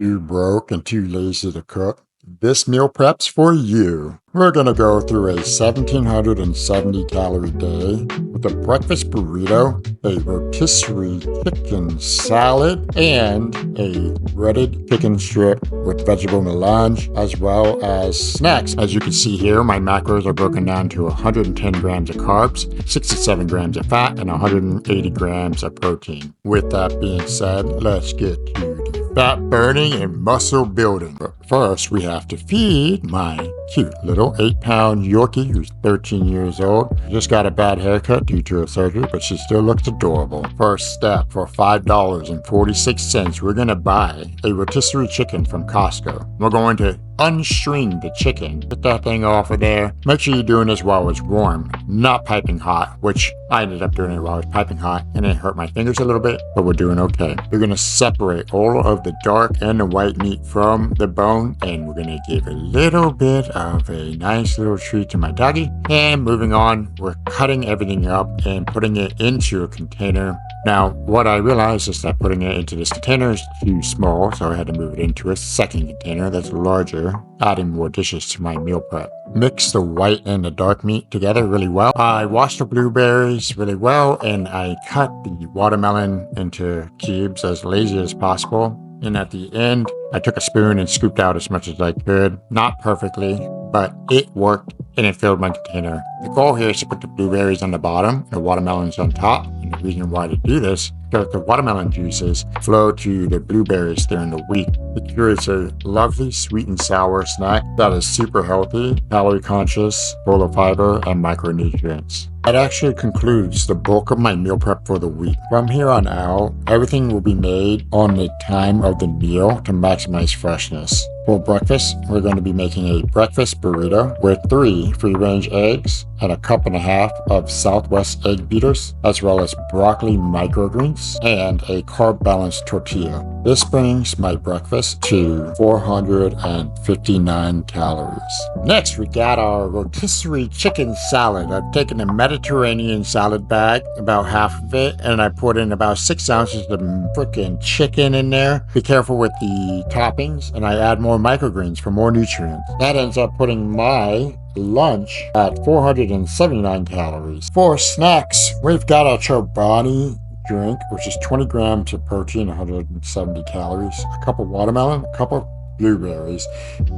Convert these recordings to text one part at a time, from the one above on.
Too broke and too lazy to cook? This meal prep's for you. We're gonna go through a 1770 calorie day with a breakfast burrito, a rotisserie chicken salad, and a breaded chicken strip with vegetable melange, as well as snacks. As you can see here, my macros are broken down to 110 grams of carbs, 67 grams of fat, and 180 grams of protein. With that being said, let's get to the fat burning and muscle building. But first, we have to feed my cute little 8-pound Yorkie who's 13 years old. Just got a bad haircut due to a surgery, but she still looks adorable. First step, for $5.46, we're gonna buy a rotisserie chicken from Costco. We're going to unstring the chicken. Get that thing off of there. Make sure you're doing this while it's warm, not piping hot, which I ended up doing it while it was piping hot, and it hurt my fingers a little bit, but we're doing okay. We're gonna separate all of the dark and the white meat from the bone, and we're gonna give a little bit of a nice little treat to my doggy. And moving on, we're cutting everything up and putting it into a container. Now, what I realized is that putting it into this container is too small, so I had to move it into a second container that's larger, adding more dishes to my meal prep. Mix the white and the dark meat together really well. I washed the blueberries really well, and I cut the watermelon into cubes as lazy as possible. And at the end, I took a spoon and scooped out as much as I could. Not perfectly, but it worked and it filled my container. The goal here is to put the blueberries on the bottom and the watermelons on top. And the reason why to do this is because the watermelon juices flow to the blueberries during the week. It creates a lovely sweet and sour snack that is super healthy, calorie conscious, full of fiber and micronutrients. That actually concludes the bulk of my meal prep for the week. From here on out, everything will be made on the time of the meal to maximize freshness. For breakfast, we're going to be making a breakfast burrito with 3 free-range eggs and a cup and a half of Southwest egg beaters, as well as broccoli microgreens and a carb-balanced tortilla. This brings my breakfast to 459 calories. Next, we got our rotisserie chicken salad. I've taken a Mediterranean salad bag, about half of it, and I put in about 6 ounces of freaking chicken in there. Be careful with the toppings, and I add more microgreens for more nutrients. That ends up putting my lunch at 479 calories. For snacks, we've got a Chobani drink, which is 20 grams of protein, 170 calories, a cup of watermelon, a cup of blueberries,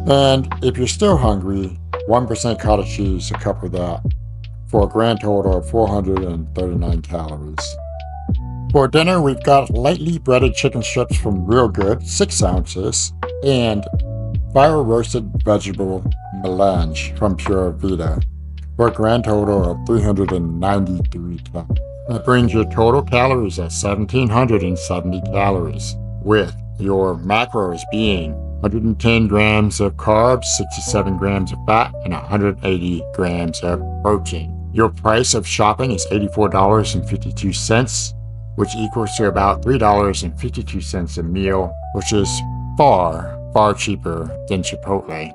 and if you're still hungry, 1% cottage cheese, a cup of that, for a grand total of 439 calories. For dinner, we've got lightly breaded chicken strips from Real Good, 6 ounces, and fire roasted vegetable melange from Pura Vida, for a grand total of 393 calories. That brings your total calories at 1,770 calories, with your macros being 110 grams of carbs, 67 grams of fat, and 180 grams of protein. Your price of shopping is $84.52, which equals to about $3.52 a meal, which is far cheaper than Chipotle.